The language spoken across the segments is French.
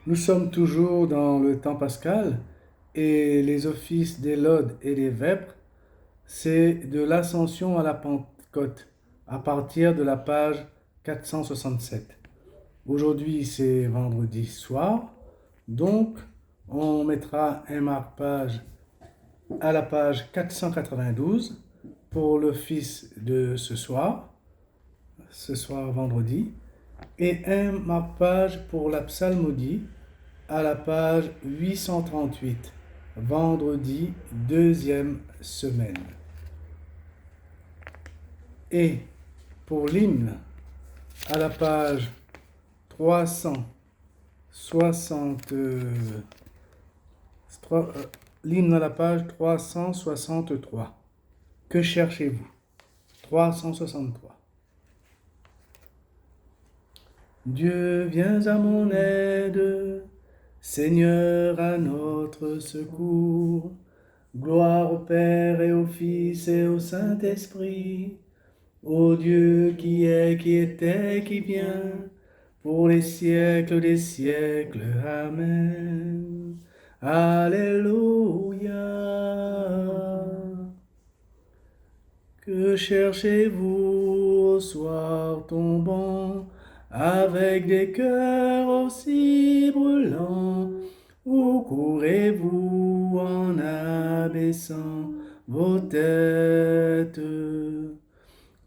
Nous sommes toujours dans le temps pascal et les offices des laudes et des vêpres, c'est de l'Ascension à la Pentecôte à partir de la page 467. Aujourd'hui, c'est vendredi soir, donc on mettra un marque-page à la page 492 pour l'office de ce soir vendredi, et un marque-page pour la psalmodie à la page 838, vendredi, deuxième semaine. Et pour l'hymne, à la page 360, l'hymne à la page 363. Que cherchez-vous? 363. Dieu, viens à mon aide, Seigneur, à notre secours. Gloire au Père et au Fils et au Saint-Esprit, ô Dieu qui est, qui était, qui vient, pour les siècles des siècles. Amen. Alléluia. Que cherchez-vous au soir tombant, avec des cœurs aussi brûlants? Où courez-vous en abaissant vos têtes?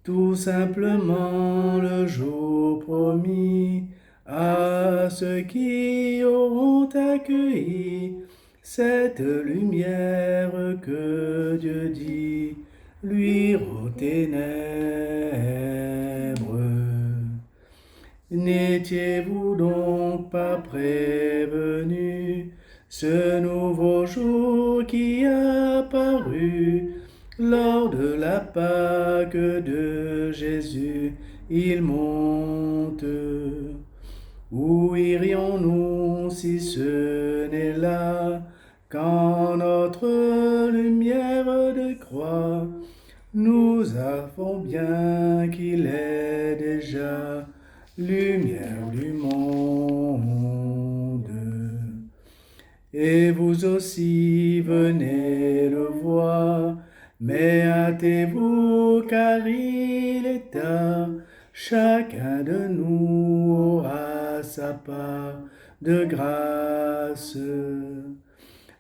Tout simplement le jour promis à ceux qui auront accueilli cette lumière que Dieu dit luire aux ténèbres. N'étiez-vous donc pas prévenus ce nouveau jour qui a paru lors de la Pâque de Jésus? Il monte. Où irions-nous si ce n'est là, quand notre lumière de croix nous avons bien qu'il est déjà lumière du monde. Et vous aussi venez le voir, mais hâtez-vous car il est tard. Chacun de nous aura sa part de grâce.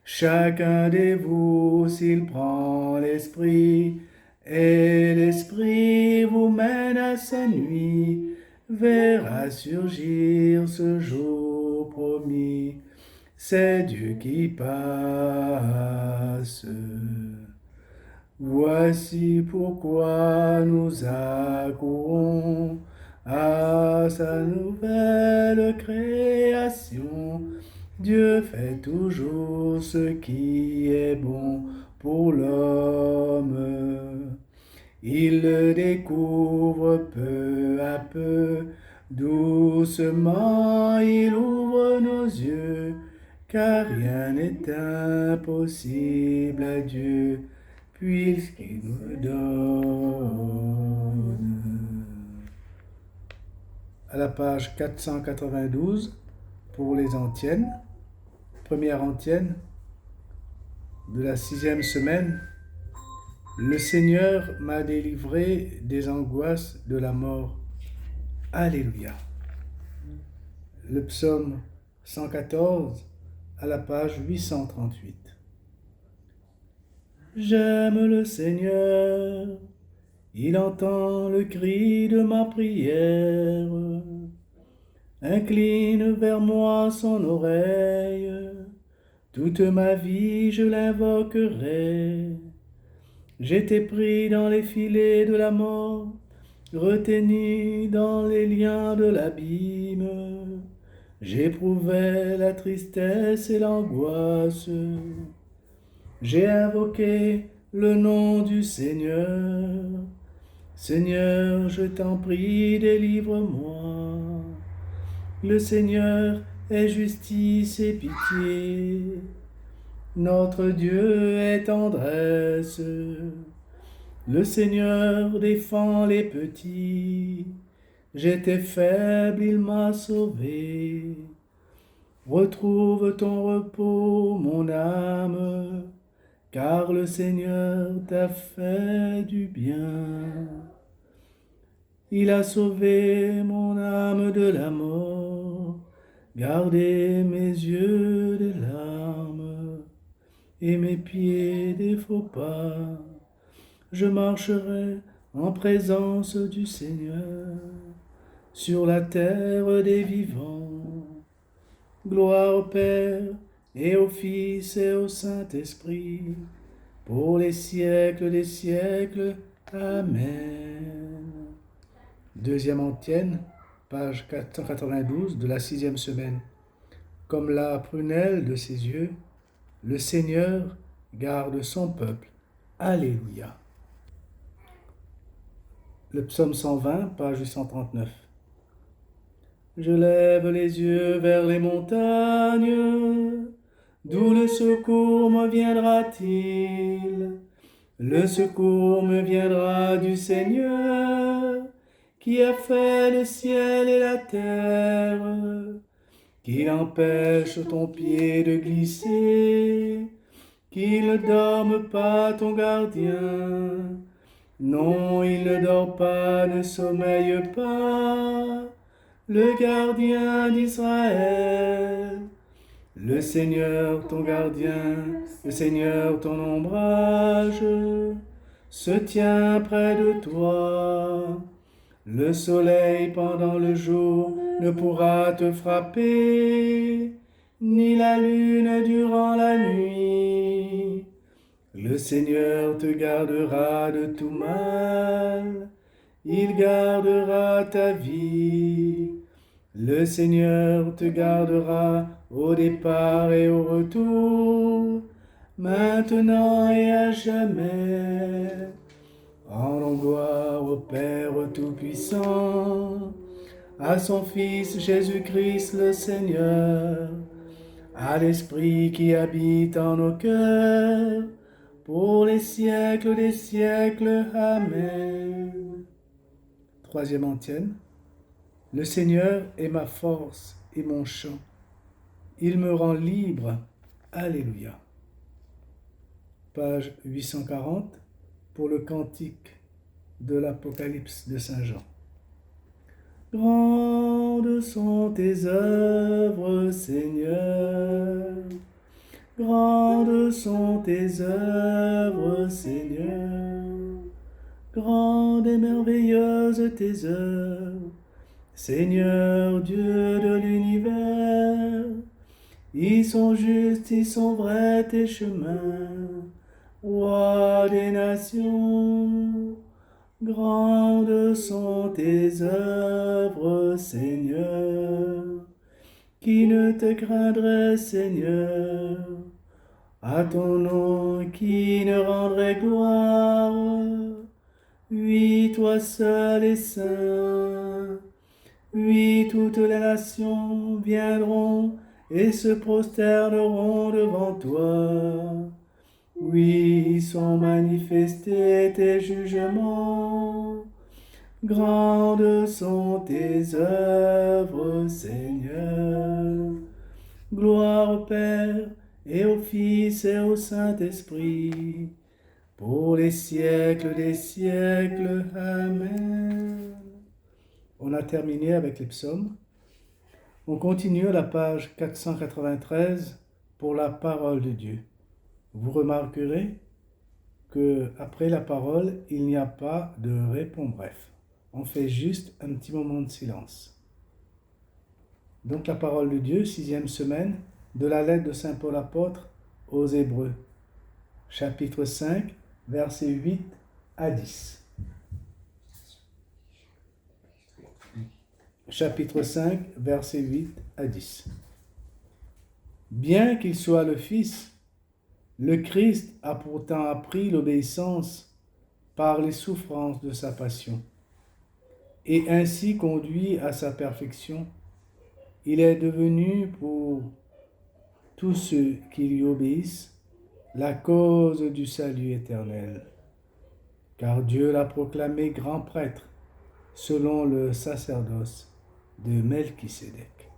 Chacun de vous, s'il prend l'Esprit, et l'Esprit vous mène à sa nuit, verra surgir ce jour promis. C'est Dieu qui passe. Voici pourquoi nous accourons à sa nouvelle création. Dieu fait toujours ce qui est bon pour l'homme. Il le découvre peu à peu, doucement il ouvre nos yeux, car rien n'est impossible à Dieu, puisqu'il nous donne. À la page 492, pour les antiennes, première antienne de la 6e semaine, le Seigneur m'a délivré des angoisses de la mort. Alléluia. Le psaume 114 à la page 838. J'aime le Seigneur, il entend le cri de ma prière. Incline vers moi son oreille, toute ma vie je l'invoquerai. J'étais pris dans les filets de la mort, retenu dans les liens de l'abîme. J'éprouvais la tristesse et l'angoisse. J'ai invoqué le nom du Seigneur. Seigneur, je t'en prie, délivre-moi. Le Seigneur est justice et pitié. Notre Dieu est tendresse. Le Seigneur défend les petits. J'étais faible, il m'a sauvé. Retrouve ton repos, mon âme, car le Seigneur t'a fait du bien. Il a sauvé mon âme de la mort, gardé mes yeux des larmes et mes pieds des faux pas. Je marcherai en présence du Seigneur sur la terre des vivants. Gloire au Père et au Fils et au Saint-Esprit, pour les siècles des siècles. Amen. Deuxième antienne, page 492 de la 6e semaine. Comme la prunelle de ses yeux, le Seigneur garde son peuple. Alléluia. Le psaume 120, page 839. Je lève les yeux vers les montagnes. D'où le secours me viendra-t-il? Le secours me viendra du Seigneur, qui a fait le ciel et la terre. Qu'il empêche ton pied de glisser, qu'il ne dorme pas ton gardien. Non, il ne dort pas, ne sommeille pas, le gardien d'Israël. Le Seigneur ton gardien, le Seigneur ton ombrage, se tient près de toi. Le soleil pendant le jour ne pourra te frapper, ni la lune durant la nuit. Le Seigneur te gardera de tout mal, il gardera ta vie. Le Seigneur te gardera au départ et au retour, maintenant et à jamais. Rendons gloire au Père Tout-Puissant, à son Fils Jésus-Christ le Seigneur, à l'Esprit qui habite en nos cœurs, pour les siècles des siècles. Amen. Troisième antienne. Le Seigneur est ma force et mon chant. Il me rend libre. Alléluia. Page 840 pour le cantique de l'Apocalypse de Saint Jean. Grandes sont tes œuvres, Seigneur. Grandes sont tes œuvres, Seigneur. Grandes et merveilleuses tes œuvres, Seigneur Dieu de l'univers. Ils sont justes, ils sont vrais tes chemins, Roi des nations. Grandes sont tes œuvres, Seigneur. Qui ne te craindrait, Seigneur? À ton nom, qui ne rendrait gloire? Oui, toi seul es saint. Oui, toutes les nations viendront et se prosterneront devant toi. Oui, sont manifestés tes jugements. Grandes sont tes œuvres, Seigneur. Gloire au Père et au Fils et au Saint-Esprit, pour les siècles des siècles. Amen. On a terminé avec les psaumes. On continue à la page 493 pour la parole de Dieu. Vous remarquerez que après la parole, il n'y a pas de réponse bref. On fait juste un petit moment de silence. Donc la parole de Dieu, 6e semaine, de la lettre de Saint Paul apôtre aux Hébreux, chapitre 5, versets 8 à 10. Chapitre 5, versets 8 à 10. Bien qu'il soit le Fils, le Christ a pourtant appris l'obéissance par les souffrances de sa passion, et ainsi conduit à sa perfection. Il est devenu pour tous ceux qui lui obéissent la cause du salut éternel, car Dieu l'a proclamé grand prêtre selon le sacerdoce de Melchisédek.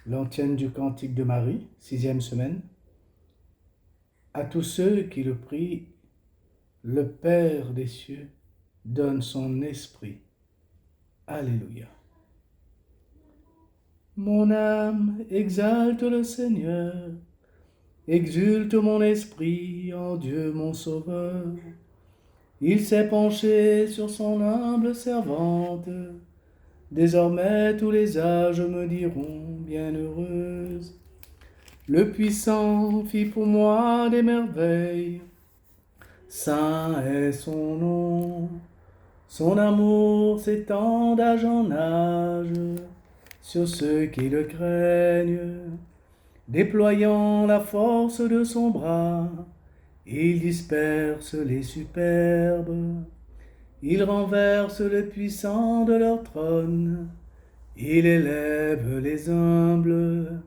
l'antienne du Cantique de Marie, 6e semaine. À tous ceux qui le prient, le Père des cieux donne son esprit. Alléluia. Mon âme exalte le Seigneur, exulte mon esprit en Dieu mon Sauveur. Il s'est penché sur son humble servante. Désormais tous les âges me diront bienheureuse. Le puissant fit pour moi des merveilles. Saint est son nom. Son amour s'étend d'âge en âge sur ceux qui le craignent. Déployant la force de son bras, il disperse les superbes. Il renverse les puissants de leur trône. Il élève les humbles.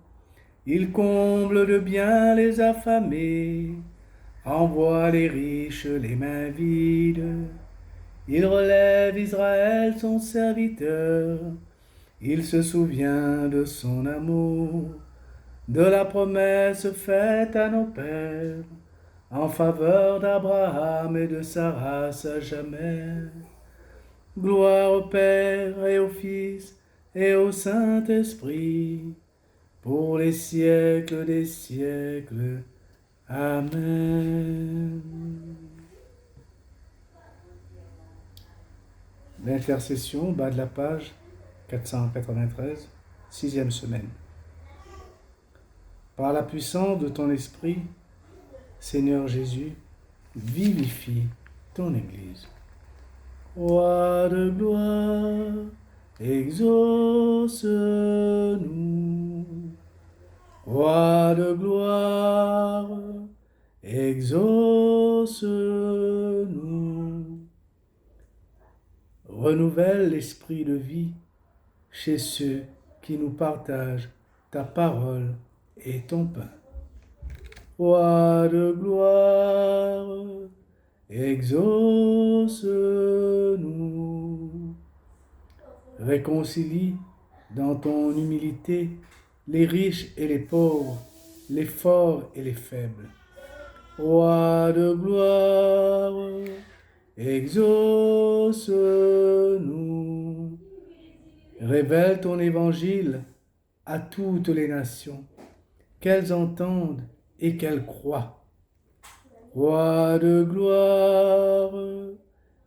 Il comble de bien les affamés. Envoie les riches les mains vides. Il relève Israël son serviteur. Il se souvient de son amour, de la promesse faite à nos pères, en faveur d'Abraham et de sa race à jamais. Gloire au Père et au Fils et au Saint-Esprit, pour les siècles des siècles. Amen. L'intercession, bas de la page 493, 6e semaine. Par la puissance de ton esprit, Seigneur Jésus, vivifie ton Église. Roi de gloire, exauce-nous. Roi de gloire, exauce-nous. Renouvelle l'esprit de vie chez ceux qui nous partagent ta parole et ton pain. Roi de gloire, exauce-nous. Réconcilie dans ton humilité les riches et les pauvres, les forts et les faibles. Roi de gloire, exauce-nous. Révèle ton évangile à toutes les nations, qu'elles entendent et qu'elles croient. Roi de gloire,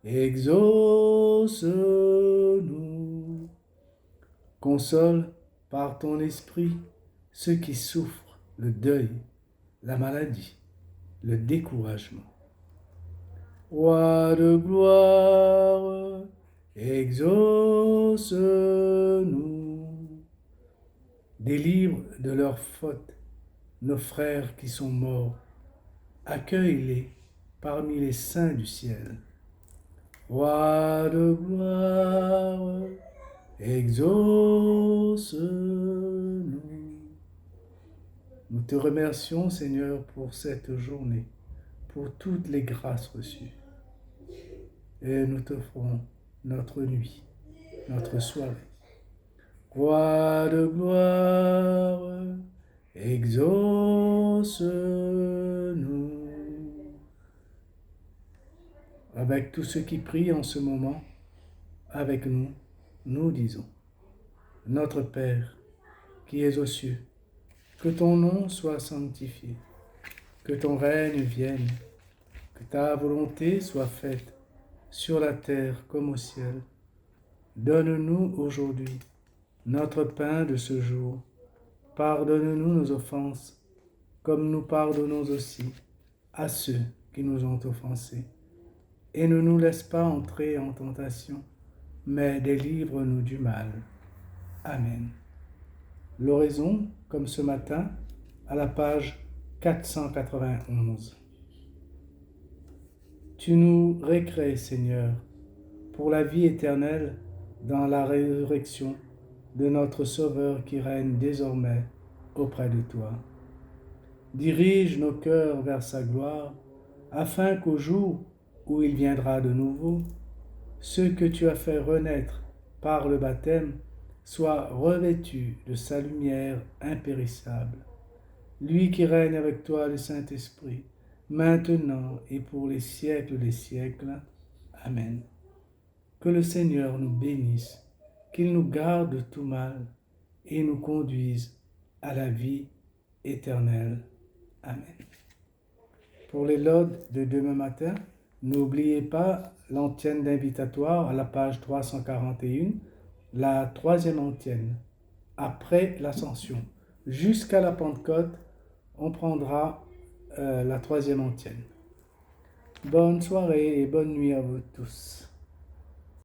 exauce-nous. Console par ton esprit ceux qui souffrent le deuil, la maladie, le découragement. Roi de gloire, exauce-nous. Délivre de leurs fautes nos frères qui sont morts. Accueille-les parmi les saints du ciel. Roi de gloire, exauce-nous. Nous te remercions, Seigneur, pour cette journée, pour toutes les grâces reçues. Et nous t'offrons notre nuit, notre soirée. Roi de gloire, exauce-nous. Avec tous ceux qui prient en ce moment, avec nous, nous disons, Notre Père, qui es aux cieux, que ton nom soit sanctifié, que ton règne vienne, que ta volonté soit faite sur la terre comme au ciel. Donne-nous aujourd'hui notre pain de ce jour. Pardonne-nous nos offenses, comme nous pardonnons aussi à ceux qui nous ont offensés. Et ne nous laisse pas entrer en tentation, mais délivre-nous du mal. Amen. L'oraison, comme ce matin, à la page 491. Tu nous récrées, Seigneur, pour la vie éternelle dans la résurrection de notre Sauveur qui règne désormais auprès de toi. Dirige nos cœurs vers sa gloire, afin qu'au jour où il viendra de nouveau, ceux que tu as fait renaître par le baptême soit revêtu de sa lumière impérissable. Lui qui règne avec toi, le Saint-Esprit, maintenant et pour les siècles des siècles. Amen. Que le Seigneur nous bénisse, qu'il nous garde de tout mal et nous conduise à la vie éternelle. Amen. Pour les laudes de demain matin, n'oubliez pas l'antienne d'invitatoire à la page 341, la troisième antienne, après l'ascension. Jusqu'à la Pentecôte, on prendra la troisième antienne. Bonne soirée et bonne nuit à vous tous.